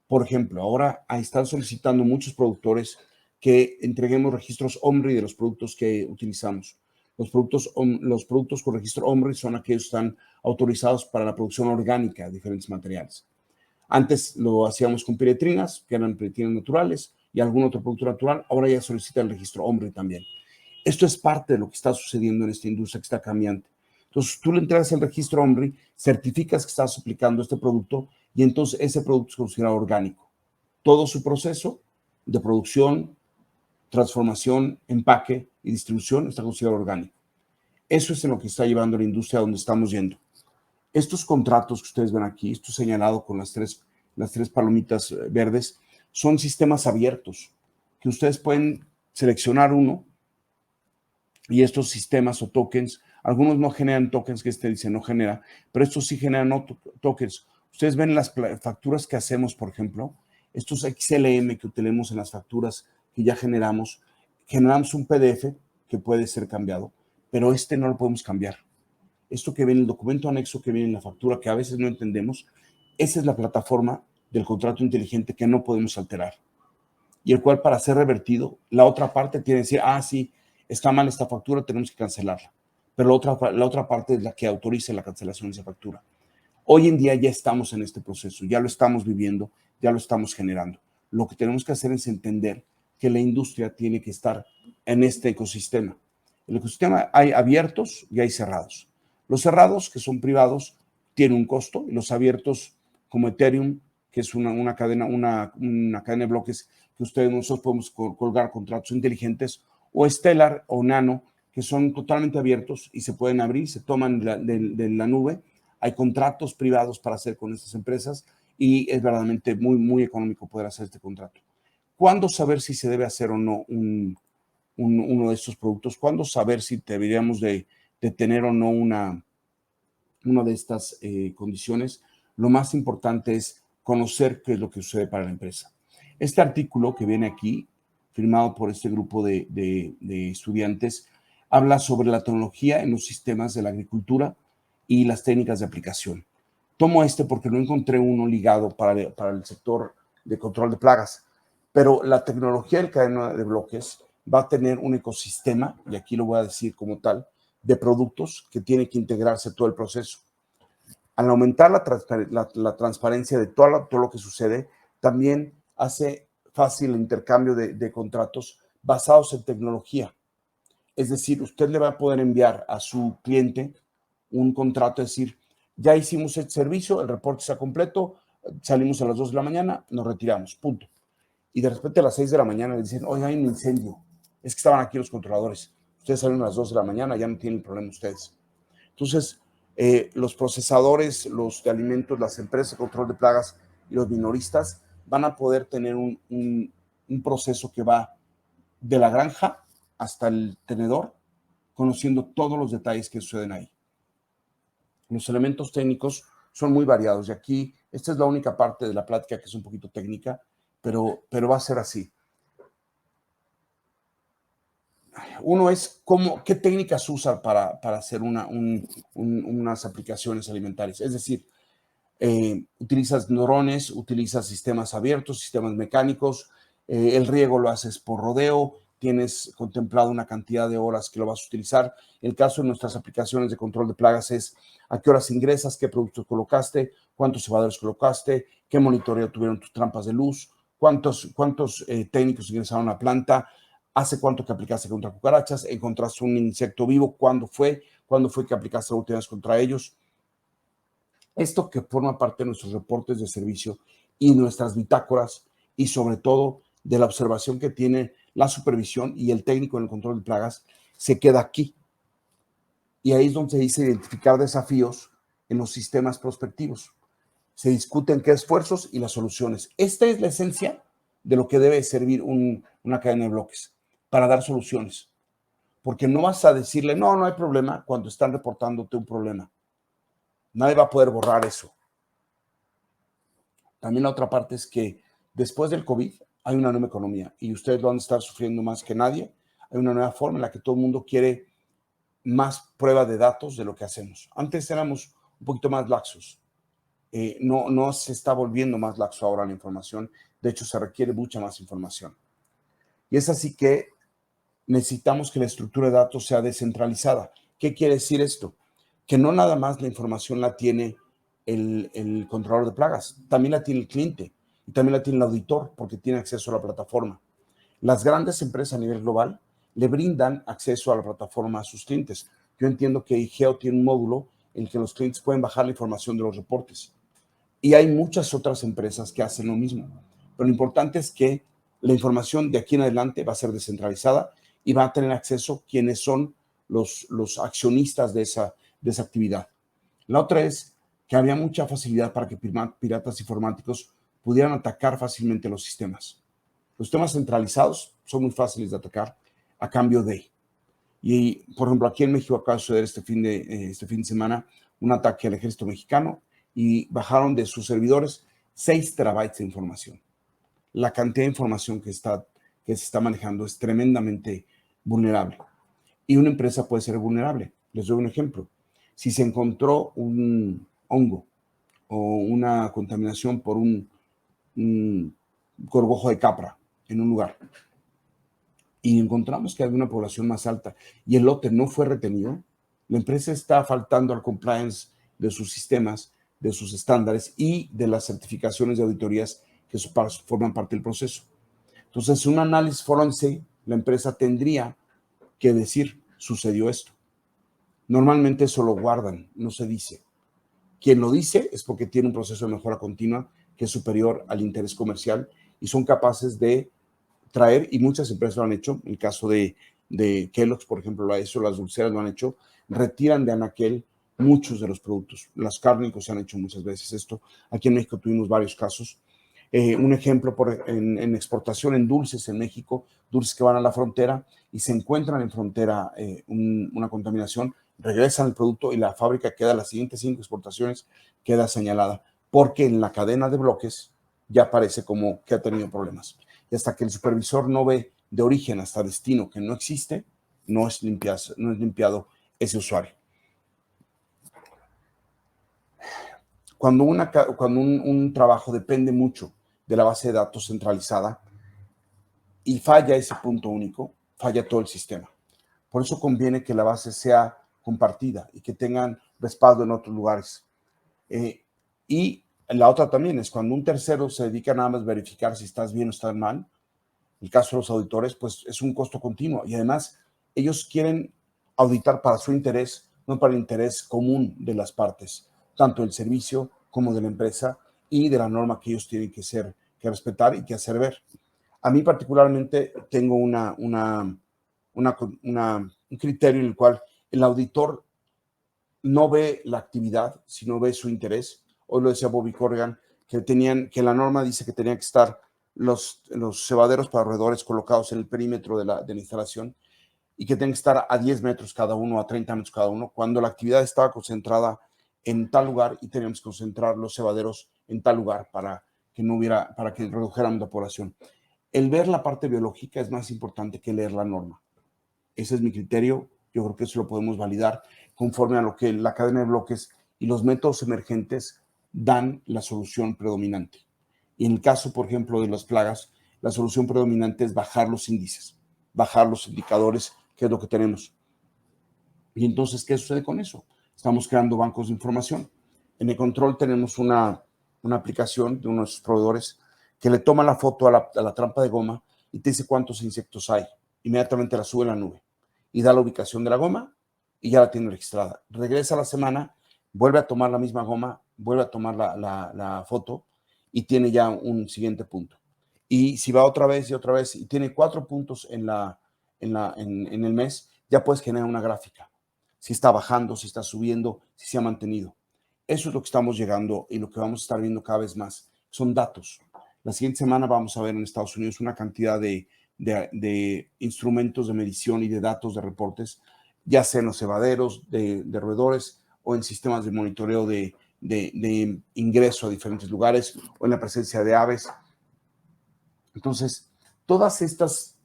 Por ejemplo, ahora están solicitando muchos productores que entreguemos registros OMRI de los productos que utilizamos. Los productos con registro OMRI son aquellos que están autorizados para la producción orgánica de diferentes materiales. Antes lo hacíamos con piretrinas, que eran piretrinas naturales, y algún otro producto natural. Ahora ya solicita el registro OMRI también. Esto es parte de lo que está sucediendo en esta industria que está cambiante. Entonces, tú le entregas el registro OMRI, certificas que estás aplicando este producto y entonces ese producto es considerado orgánico. Todo su proceso de producción, transformación, empaque y distribución está considerado orgánico. Eso es en lo que está llevando la industria a donde estamos yendo. Estos contratos que ustedes ven aquí, esto señalado con las tres palomitas verdes, son sistemas abiertos que ustedes pueden seleccionar uno y estos sistemas o tokens, algunos no generan tokens, que dice no genera, pero estos sí generan tokens. Ustedes ven las facturas que hacemos, por ejemplo, estos XLM que utilizamos en las facturas que ya generamos un PDF que puede ser cambiado, pero no lo podemos cambiar. Esto que viene, el documento anexo que viene en la factura, que a veces no entendemos, esa es la plataforma del contrato inteligente que no podemos alterar. Y el cual, para ser revertido, la otra parte tiene que decir, sí, está mal esta factura, tenemos que cancelarla. Pero la otra parte es la que autoriza la cancelación de esa factura. Hoy en día ya estamos en este proceso, ya lo estamos viviendo, ya lo estamos generando. Lo que tenemos que hacer es entender que la industria tiene que estar en este ecosistema. El ecosistema hay abiertos y hay cerrados. Los cerrados, que son privados, tienen un costo, y los abiertos, como Ethereum, que es una cadena de bloques que nosotros podemos colgar contratos inteligentes, o Stellar o Nano, que son totalmente abiertos y se pueden abrir, se toman de la nube. Hay contratos privados para hacer con estas empresas y es verdaderamente muy, muy económico poder hacer este contrato. ¿Cuándo saber si se debe hacer o no uno de estos productos? ¿Cuándo saber si deberíamos de tener o no una de estas condiciones? Lo más importante es conocer qué es lo que sucede para la empresa. Este artículo que viene aquí, firmado por este grupo de estudiantes, habla sobre la tecnología en los sistemas de la agricultura y las técnicas de aplicación. Tomo este porque no encontré uno ligado para el sector de control de plagas, pero la tecnología del cadena de bloques va a tener un ecosistema, y aquí lo voy a decir como tal, de productos que tiene que integrarse todo el proceso. Al aumentar la transparencia de todo lo que sucede, también hace fácil el intercambio de contratos basados en tecnología. Es decir, usted le va a poder enviar a su cliente un contrato, es decir, ya hicimos el servicio, el reporte está completo, salimos a las 2 de la mañana, nos retiramos, punto. Y de repente a las 6 de la mañana le dicen, oye, hay un incendio, es que estaban aquí los controladores, ustedes salen a las 2 de la mañana, ya no tienen problema ustedes. Entonces, los procesadores, los de alimentos, las empresas de control de plagas y los minoristas van a poder tener un proceso que va de la granja hasta el tenedor, conociendo todos los detalles que suceden ahí. Los elementos técnicos son muy variados y aquí esta es la única parte de la plática que es un poquito técnica, pero va a ser así. Uno es qué técnicas usa para hacer unas aplicaciones alimentarias. Es decir, utilizas neurones, utilizas sistemas abiertos, sistemas mecánicos, el riego lo haces por rodeo, tienes contemplado una cantidad de horas que lo vas a utilizar. El caso de nuestras aplicaciones de control de plagas es a qué horas ingresas, qué productos colocaste, cuántos cebadores colocaste, qué monitoreo tuvieron tus trampas de luz, cuántos técnicos ingresaron a la planta, hace cuánto que aplicaste contra cucarachas, encontraste un insecto vivo, cuándo fue que aplicaste la última vez contra ellos. Esto que forma parte de nuestros reportes de servicio y nuestras bitácoras y sobre todo de la observación que tiene la supervisión y el técnico en el control de plagas, se queda aquí. Y ahí es donde se dice identificar desafíos en los sistemas prospectivos. Se discuten qué esfuerzos y las soluciones. Esta es la esencia de lo que debe servir una cadena de bloques, para dar soluciones. Porque no vas a decirle, no hay problema, cuando están reportándote un problema. Nadie va a poder borrar eso. También la otra parte es que después del COVID hay una nueva economía y ustedes lo van a estar sufriendo más que nadie. Hay una nueva forma en la que todo el mundo quiere más prueba de datos de lo que hacemos. Antes éramos un poquito más laxos. No se está volviendo más laxo ahora la información. De hecho, se requiere mucha más información. Y es así que necesitamos que la estructura de datos sea descentralizada. ¿Qué quiere decir esto? Que no nada más la información la tiene el controlador de plagas, también la tiene el cliente y también la tiene el auditor porque tiene acceso a la plataforma. Las grandes empresas a nivel global le brindan acceso a la plataforma a sus clientes. Yo entiendo que IGEO tiene un módulo en el que los clientes pueden bajar la información de los reportes. Y hay muchas otras empresas que hacen lo mismo. Pero lo importante es que la información de aquí en adelante va a ser descentralizada y va a tener acceso quienes son los accionistas de esa actividad. La otra es que había mucha facilidad para que piratas informáticos pudieran atacar fácilmente los sistemas. Los sistemas centralizados son muy fáciles de atacar a cambio de. Y, por ejemplo, aquí en México acaba de suceder este fin de semana un ataque al ejército mexicano y bajaron de sus servidores 6 terabytes de información. La cantidad de información que se está manejando es tremendamente vulnerable. Y una empresa puede ser vulnerable. Les doy un ejemplo. Si se encontró un hongo o una contaminación por un gorgojo de capra en un lugar y encontramos que hay una población más alta y el lote no fue retenido, la empresa está faltando al compliance de sus sistemas, de sus estándares y de las certificaciones de auditorías que forman parte del proceso. Entonces, un análisis forense, la empresa tendría que decir, sucedió esto. Normalmente eso lo guardan, no se dice. Quien lo dice es porque tiene un proceso de mejora continua que es superior al interés comercial y son capaces de traer, y muchas empresas lo han hecho, el caso de Kellogg's, por ejemplo, lo ha hecho, las dulceras lo han hecho, retiran de anaquel muchos de los productos. Las cárnicos se han hecho muchas veces esto. Aquí en México tuvimos varios casos. Un ejemplo en exportación en dulces en México, dulces que van a la frontera y se encuentran en frontera una contaminación, regresan el producto y la fábrica queda, las siguientes 5 exportaciones queda señalada, porque en la cadena de bloques ya aparece como que ha tenido problemas. Y hasta que el supervisor no ve de origen hasta destino que no existe, no es limpiado ese usuario. Cuando un trabajo depende mucho de la base de datos centralizada y falla ese punto único, falla todo el sistema. Por eso conviene que la base sea compartida y que tengan respaldo en otros lugares. Y la otra también es cuando un tercero se dedica nada más a verificar si estás bien o estás mal. El caso de los auditores, pues es un costo continuo y además ellos quieren auditar para su interés, no para el interés común de las partes, tanto del servicio como de la empresa y de la norma que ellos tienen que respetar y que hacer ver. A mí particularmente tengo un criterio en el cual el auditor no ve la actividad, sino ve su interés. Hoy lo decía Bobby Corrigan, que la norma dice que tenían que estar los cebaderos para roedores colocados en el perímetro de la instalación y que tienen que estar a 10 metros cada uno, a 30 metros cada uno, cuando la actividad estaba concentrada en tal lugar y teníamos que concentrar los cebaderos en tal lugar para que redujéramos la población. El ver la parte biológica es más importante que leer la norma. Ese es mi criterio. Yo creo que eso lo podemos validar conforme a lo que la cadena de bloques y los métodos emergentes dan la solución predominante. Y en el caso, por ejemplo, de las plagas, la solución predominante es bajar los índices, bajar los indicadores, que es lo que tenemos. Y entonces, ¿qué sucede con eso? Estamos creando bancos de información. En el control tenemos una aplicación de uno de nuestros proveedores que le toma la foto a la trampa de goma y te dice cuántos insectos hay. Inmediatamente la sube a la nube y da la ubicación de la goma y ya la tiene registrada. Regresa a la semana, vuelve a tomar la misma goma, vuelve a tomar la foto y tiene ya un siguiente punto. Y si va otra vez y otra vez y tiene 4 puntos en el mes, ya puedes generar una gráfica. Si está bajando, si está subiendo, si se ha mantenido. Eso es lo que estamos llegando y lo que vamos a estar viendo cada vez más. Son datos. La siguiente semana vamos a ver en Estados Unidos una cantidad de instrumentos de medición y de datos de reportes, ya sea en los cebaderos de roedores o en sistemas de monitoreo de ingreso a diferentes lugares o en la presencia de aves. Entonces, todas estas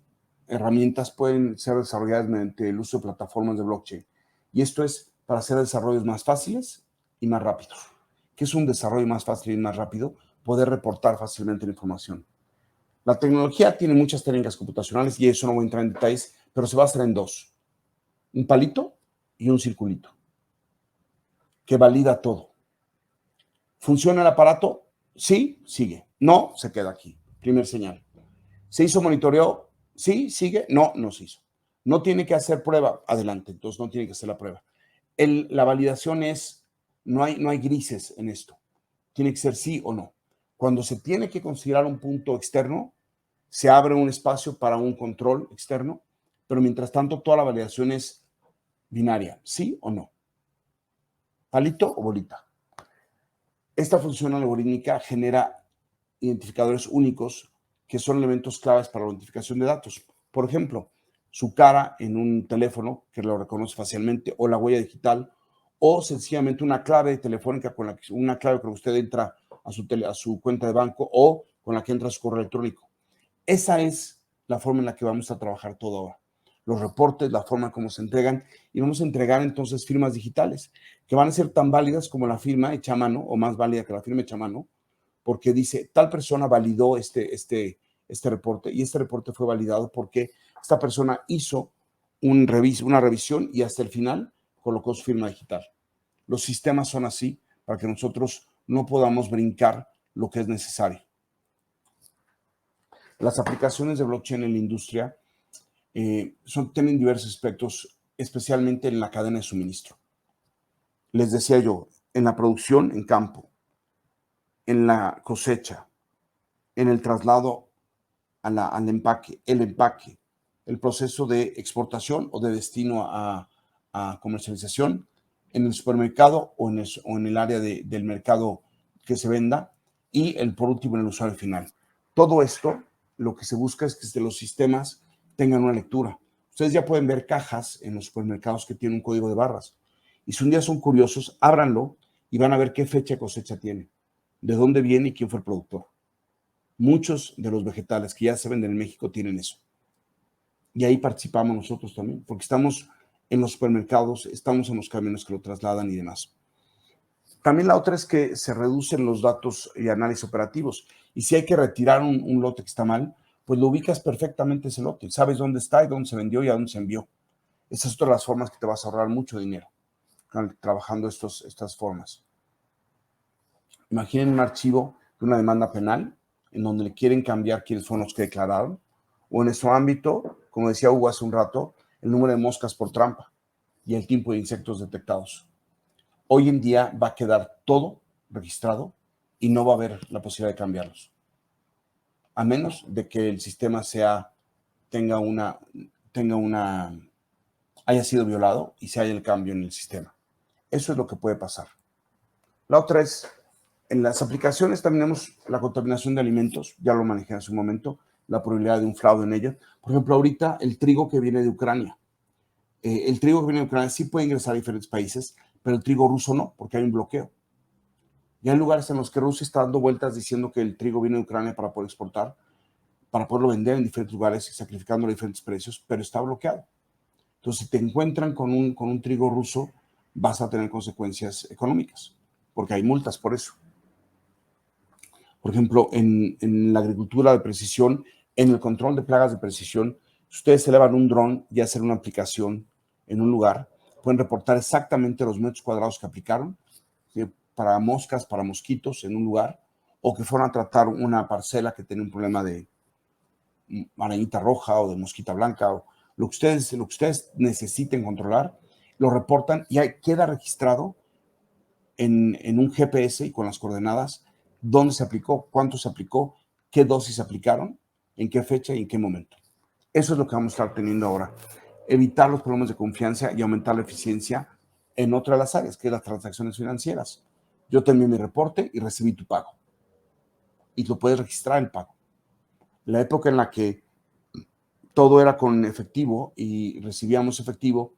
herramientas pueden ser desarrolladas mediante el uso de plataformas de blockchain. Y esto es para hacer desarrollos más fáciles y más rápidos. ¿Qué es un desarrollo más fácil y más rápido? Poder reportar fácilmente la información. La tecnología tiene muchas técnicas computacionales y eso no voy a entrar en detalles, pero se basa en 2. Un palito y un circulito, que valida todo. ¿Funciona el aparato? Sí, sigue. No, se queda aquí. Primer señal. ¿Se hizo monitoreo? Sí, sigue. No, no se hizo. No tiene que hacer prueba. Adelante, entonces no tiene que hacer la prueba. La validación es, no hay grises en esto. Tiene que ser sí o no. Cuando se tiene que considerar un punto externo, se abre un espacio para un control externo, pero mientras tanto toda la validación es binaria, sí o no. Palito o bolita. Esta función algorítmica genera identificadores únicos que son elementos claves para la identificación de datos. Por ejemplo, su cara en un teléfono que lo reconoce facialmente, o la huella digital, o sencillamente una clave telefónica una clave con la que usted entra a su cuenta de banco o con la que entra a su correo electrónico. Esa es la forma en la que vamos a trabajar todo ahora. Los reportes, la forma como se entregan, y vamos a entregar entonces firmas digitales que van a ser tan válidas como la firma hecha a mano, o más válida que la firma hecha a mano, porque dice, tal persona validó este reporte, y este reporte fue validado porque esta persona hizo una revisión y hasta el final colocó su firma digital. Los sistemas son así para que nosotros no podamos brincar lo que es necesario. Las aplicaciones de blockchain en la industria tienen diversos aspectos, especialmente en la cadena de suministro. Les decía yo, en la producción en campo, en la cosecha, en el traslado al empaque, el proceso de exportación o de destino a comercialización, en el supermercado o en el área del mercado que se venda, y por último en el usuario final. Todo esto, lo que se busca es que los sistemas tengan una lectura. Ustedes ya pueden ver cajas en los supermercados que tienen un código de barras. Y si un día son curiosos, ábranlo y van a ver qué fecha de cosecha tiene, de dónde viene y quién fue el productor. Muchos de los vegetales que ya se venden en México tienen eso. Y ahí participamos nosotros también, porque estamos en los supermercados, estamos en los camiones que lo trasladan y demás. También la otra es que se reducen los datos y análisis operativos. Y si hay que retirar un lote que está mal, pues lo ubicas perfectamente ese lote. Sabes dónde está y dónde se vendió y a dónde se envió. Esa es otra de las formas que te vas a ahorrar mucho dinero trabajando estas formas. Imaginen un archivo de una demanda penal en donde le quieren cambiar quiénes fueron los que declararon, o en nuestro ámbito, como decía Hugo hace un rato, el número de moscas por trampa y el tipo de insectos detectados. Hoy en día va a quedar todo registrado y no va a haber la posibilidad de cambiarlos, a menos de que el sistema haya sido violado y se haya el cambio en el sistema. Eso es lo que puede pasar. La otra es, en las aplicaciones también tenemos la contaminación de alimentos, ya lo manejé hace un momento, la probabilidad de un fraude en ella. Por ejemplo, ahorita el trigo que viene de Ucrania. El trigo que viene de Ucrania sí puede ingresar a diferentes países, pero el trigo ruso no, porque hay un bloqueo. Ya hay lugares en los que Rusia está dando vueltas diciendo que el trigo viene de Ucrania para poder exportar, para poderlo vender en diferentes lugares, sacrificando diferentes precios, pero está bloqueado. Entonces, si te encuentran con un trigo ruso, vas a tener consecuencias económicas, porque hay multas por eso. Por ejemplo, en la agricultura de precisión, en el control de plagas de precisión, si ustedes elevan un dron y hacen una aplicación en un lugar, pueden reportar exactamente los metros cuadrados que aplicaron, ¿sí?, para moscas, para mosquitos en un lugar, o que fueron a tratar una parcela que tiene un problema de arañita roja o de mosquita blanca, o lo que ustedes necesiten controlar, lo reportan y queda registrado en un GPS y con las coordenadas dónde se aplicó, cuánto se aplicó, qué dosis se aplicaron, en qué fecha y en qué momento. Eso es lo que vamos a estar teniendo ahora. Evitar los problemas de confianza y aumentar la eficiencia en otra de las áreas, que es las transacciones financieras. Yo te envié mi reporte y recibí tu pago. Y lo puedes registrar el pago. La época en la que todo era con efectivo y recibíamos efectivo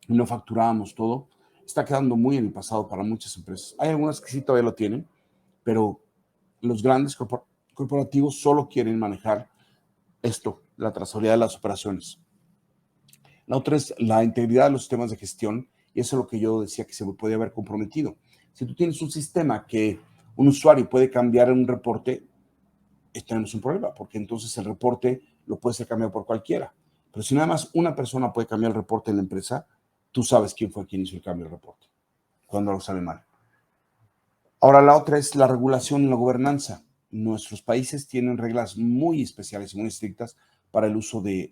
y no facturábamos todo, está quedando muy en el pasado para muchas empresas. Hay algunas que sí todavía lo tienen, pero los grandes corporativos solo quieren manejar esto, la trazabilidad de las operaciones. La otra es la integridad de los sistemas de gestión, y eso es lo que yo decía que se podía haber comprometido. Si tú tienes un sistema que un usuario puede cambiar en un reporte, tenemos un problema, porque entonces el reporte lo puede ser cambiado por cualquiera. Pero si nada más una persona puede cambiar el reporte en la empresa, tú sabes quién fue quien hizo el cambio del reporte, cuando lo sale mal. Ahora, la otra es la regulación y la gobernanza. Nuestros países tienen reglas muy especiales y muy estrictas para el uso de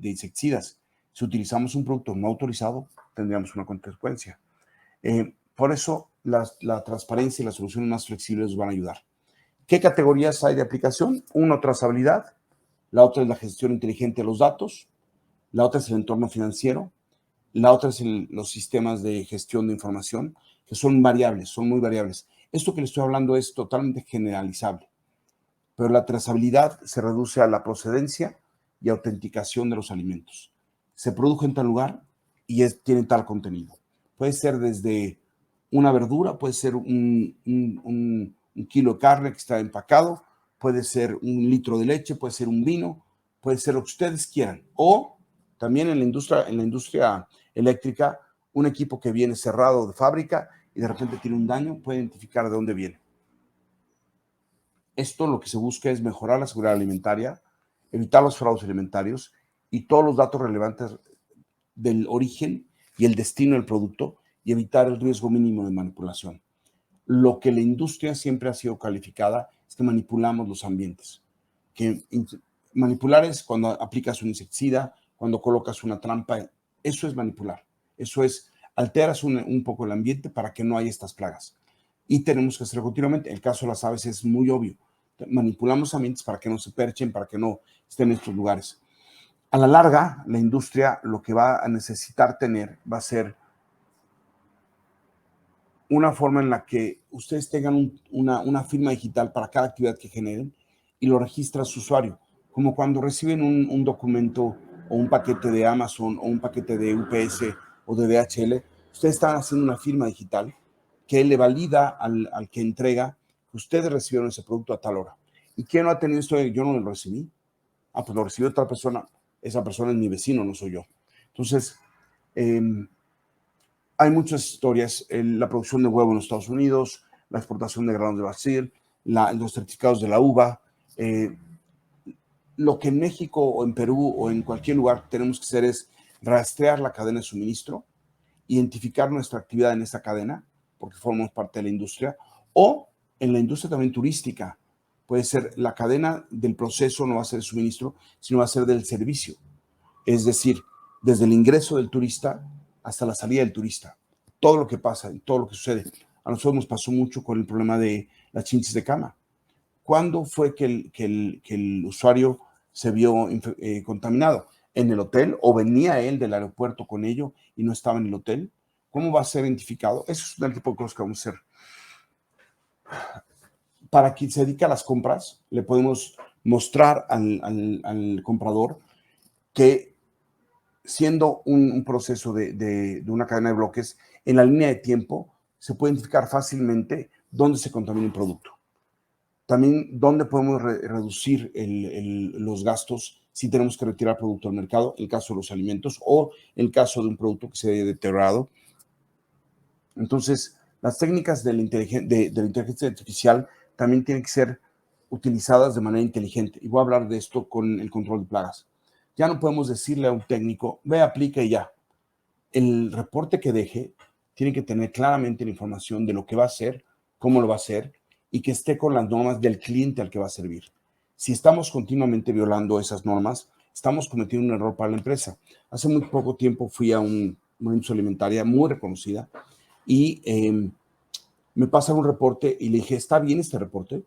insecticidas. Si utilizamos un producto no autorizado, tendríamos una consecuencia. Por eso, la transparencia y las soluciones más flexibles nos van a ayudar. ¿Qué categorías hay de aplicación? Uno, trazabilidad. La otra es la gestión inteligente de los datos. La otra es el entorno financiero. La otra es los sistemas de gestión de información, que son variables, son muy variables. Esto que le estoy hablando es totalmente generalizable, pero la trazabilidad se reduce a la procedencia y autenticación de los alimentos. Se produjo en tal lugar y tiene tal contenido. Puede ser desde una verdura, puede ser un kilo de carne que está empacado, puede ser un litro de leche, puede ser un vino, puede ser lo que ustedes quieran. O también en la industria eléctrica, un equipo que viene cerrado de fábrica y de repente tiene un daño, puede identificar de dónde viene. Esto lo que se busca es mejorar la seguridad alimentaria, evitar los fraudes alimentarios y todos los datos relevantes del origen y el destino del producto, y evitar el riesgo mínimo de manipulación. lo que la industria siempre ha sido calificada es que manipulamos los ambientes. Que manipular es cuando aplicas un insecticida, cuando colocas una trampa, eso es manipular. Eso es, alteras un poco el ambiente para que no haya estas plagas. Y tenemos que hacerlo continuamente. El caso de las aves es muy obvio. Manipulamos ambientes para que no se perchen, para que no estén en estos lugares. A la larga, la industria lo que va a necesitar tener va a ser una forma en la que ustedes tengan una firma digital para cada actividad que generen y lo registra su usuario, como cuando reciben un documento o un paquete de Amazon o un paquete de UPS o de DHL, ustedes están haciendo una firma digital que le valida al que entrega que ustedes recibieron ese producto a tal hora. ¿Y quién no ha tenido esto? Yo no lo recibí. Ah, pues lo recibió otra persona. Esa persona es mi vecino, no soy yo. Entonces, hay muchas historias, la producción de huevo en los Estados Unidos, la exportación de granos de Brasil, los certificados de la uva. Lo que en México o en Perú o en cualquier lugar tenemos que hacer es rastrear la cadena de suministro, identificar nuestra actividad en esta cadena, porque formamos parte de la industria, o en la industria también turística. Puede ser la cadena del proceso, no va a ser el suministro, sino va a ser del servicio. Es decir, desde el ingreso del turista hasta la salida del turista. Todo lo que pasa y todo lo que sucede. A nosotros nos pasó mucho con el problema de las chinches de cama. ¿Cuándo fue que el usuario se vio contaminado? ¿En el hotel o venía él del aeropuerto con ello y no estaba en el hotel? ¿Cómo va a ser identificado? Eso es un tipo de cosas que vamos a hacer. Para quien se dedica a las compras, le podemos mostrar al comprador que siendo un proceso de una cadena de bloques, en la línea de tiempo se puede identificar fácilmente dónde se contamina un producto. También dónde podemos reducir los gastos si tenemos que retirar producto al mercado, en el caso de los alimentos o en el caso de un producto que se haya deteriorado. Entonces, las técnicas de la inteligencia artificial también tienen que ser utilizadas de manera inteligente. Y voy a hablar de esto con el control de plagas. Ya no podemos decirle a un técnico, ve, aplica y ya. El reporte que deje tiene que tener claramente la información de lo que va a hacer, cómo lo va a hacer y que esté con las normas del cliente al que va a servir. Si estamos continuamente violando esas normas, estamos cometiendo un error para la empresa. Hace muy poco tiempo fui a una industria alimentaria muy reconocida y me pasan un reporte y le dije, ¿está bien este reporte?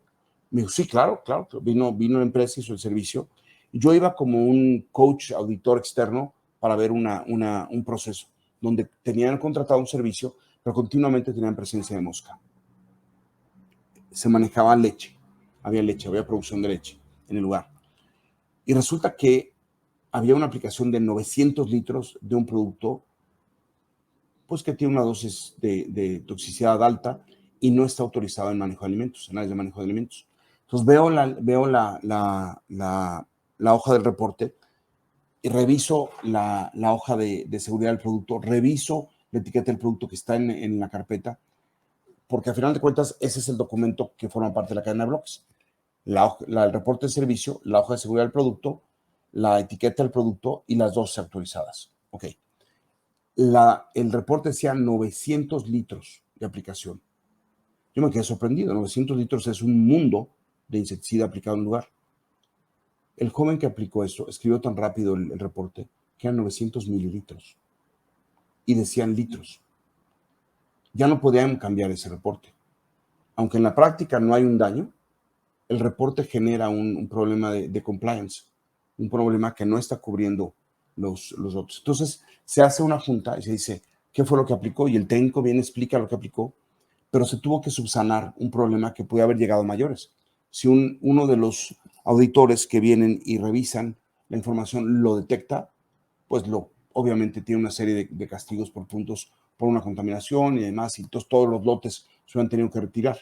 Me dijo, sí, claro, claro. Vino la empresa, hizo el servicio. Yo iba como un coach auditor externo para ver un proceso donde tenían contratado un servicio, pero continuamente tenían presencia de mosca. Se manejaba leche, había producción de leche en el lugar. Y resulta que había una aplicación de 900 litros de un producto pues que tiene una dosis de toxicidad alta y no está autorizado en manejo de alimentos, en áreas de manejo de alimentos. Entonces veo la hoja del reporte y reviso la hoja de seguridad del producto, reviso la etiqueta del producto que está en la carpeta, porque al final de cuentas ese es el documento que forma parte de la cadena de bloques. El reporte de servicio, la hoja de seguridad del producto, la etiqueta del producto y las dosis actualizadas. Ok. El reporte decía 900 litros de aplicación. Yo me quedé sorprendido. 900 litros es un mundo de insecticida aplicado en un lugar. El joven que aplicó esto escribió tan rápido el reporte que eran 900 mililitros y decían litros. Ya no podían cambiar ese reporte. Aunque en la práctica no hay un daño, el reporte genera un problema de compliance, un problema que no está cubriendo los otros. Entonces se hace una junta y se dice qué fue lo que aplicó y el técnico viene, explica lo que aplicó, pero se tuvo que subsanar un problema que puede haber llegado a mayores. Si uno de los auditores que vienen y revisan la información lo detecta, pues obviamente tiene una serie de castigos por puntos por una contaminación y demás, y entonces todos los lotes se han tenido que retirar.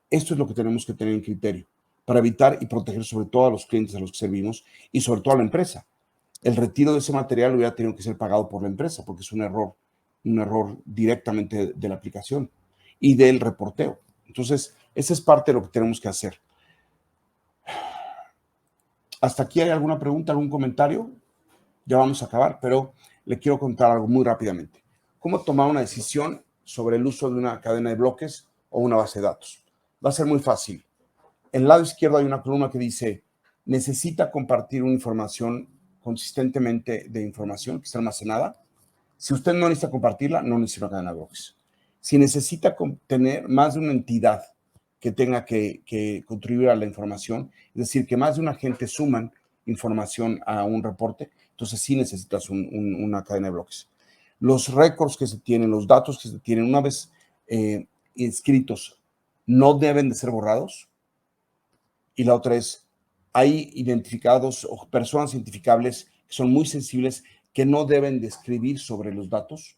Esto es lo que tenemos que tener en criterio para evitar y proteger sobre todo a los clientes a los que servimos y sobre todo a la empresa. El retiro de ese material hubiera tenido que ser pagado por la empresa porque es un error directamente de la aplicación y del reporteo. Entonces, esa es parte de lo que tenemos que hacer. ¿Hasta aquí hay alguna pregunta, algún comentario? Ya vamos a acabar, pero le quiero contar algo muy rápidamente. ¿Cómo tomar una decisión sobre el uso de una cadena de bloques o una base de datos. Va a ser muy fácil. En el lado izquierdo hay una columna que dice, necesita compartir una información consistentemente de información que está almacenada. Si usted no necesita compartirla, no necesita una cadena de bloques. Si necesita tener más de una entidad que tenga que contribuir a la información, es decir, que más de una gente suman información a un reporte, entonces sí necesitas una cadena de bloques. Los récords que se tienen, los datos que se tienen, una vez inscritos, no deben de ser borrados. Y la otra es, hay identificados o personas identificables que son muy sensibles que no deben de escribir sobre los datos,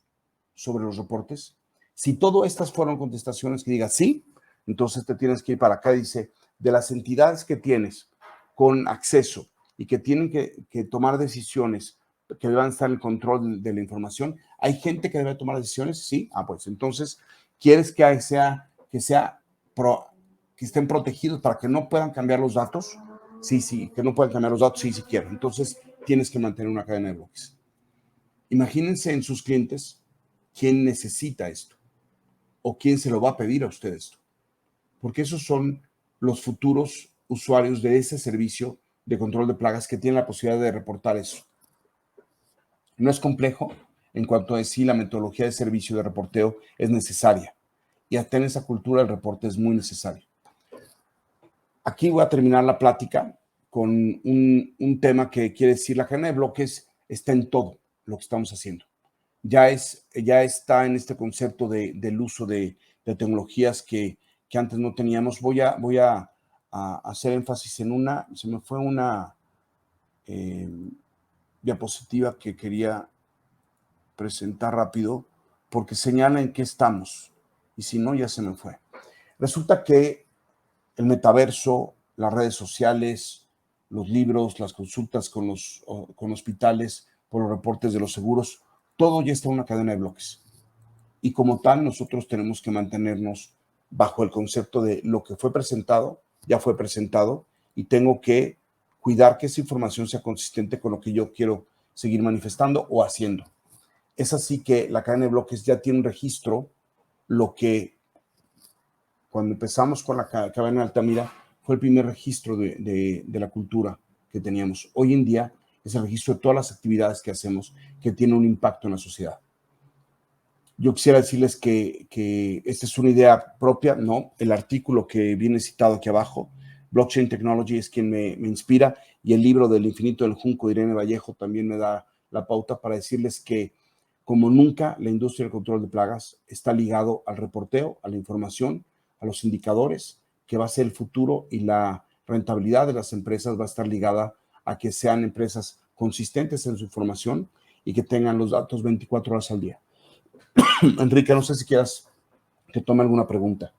sobre los reportes. Si todas estas fueron contestaciones que diga sí, entonces te tienes que ir para acá. Dice, de las entidades que tienes con acceso y que tienen que tomar decisiones, que deban estar en control de la información, ¿hay gente que debe tomar decisiones? Sí. Pues entonces, ¿quieres que estén protegidos para que no puedan cambiar los datos? Sí, que no puedan cambiar los datos, sí quiero. Entonces, tienes que mantener una cadena de bloques. Imagínense en sus clientes quién necesita esto o quién se lo va a pedir a usted esto, porque esos son los futuros usuarios de ese servicio de control de plagas que tienen la posibilidad de reportar eso. No es complejo en cuanto a si la metodología de servicio de reporteo es necesaria y tener esa cultura del reporte es muy necesario. Aquí voy a terminar la plática con un tema que quiere decir la cadena de bloques está en todo lo que estamos haciendo. Ya está en este concepto del uso de tecnologías que antes no teníamos. Voy a hacer énfasis en se me fue una diapositiva que quería presentar rápido porque señala en qué estamos y si no ya se me fue. Resulta que el metaverso, las redes sociales, los libros, las consultas con hospitales por los reportes de los seguros, todo ya está en una cadena de bloques. Y como tal, nosotros tenemos que mantenernos bajo el concepto de lo que fue presentado, ya fue presentado, y tengo que cuidar que esa información sea consistente con lo que yo quiero seguir manifestando o haciendo. Es así que la cadena de bloques ya tiene un registro, lo que cuando empezamos con la caverna de Altamira fue el primer registro de la cultura que teníamos. Hoy en día es el registro de todas las actividades que hacemos que tienen un impacto en la sociedad. Yo quisiera decirles que esta es una idea propia, no, el artículo que viene citado aquí abajo, Blockchain Technology, es quien me inspira, y el libro del infinito del junco de Irene Vallejo también me da la pauta para decirles que como nunca la industria del control de plagas está ligado al reporteo, a la información, a los indicadores, que va a ser el futuro, y la rentabilidad de las empresas va a estar ligada a que sean empresas consistentes en su información y que tengan los datos 24 horas al día. Enrique, no sé si quieras que tome alguna pregunta.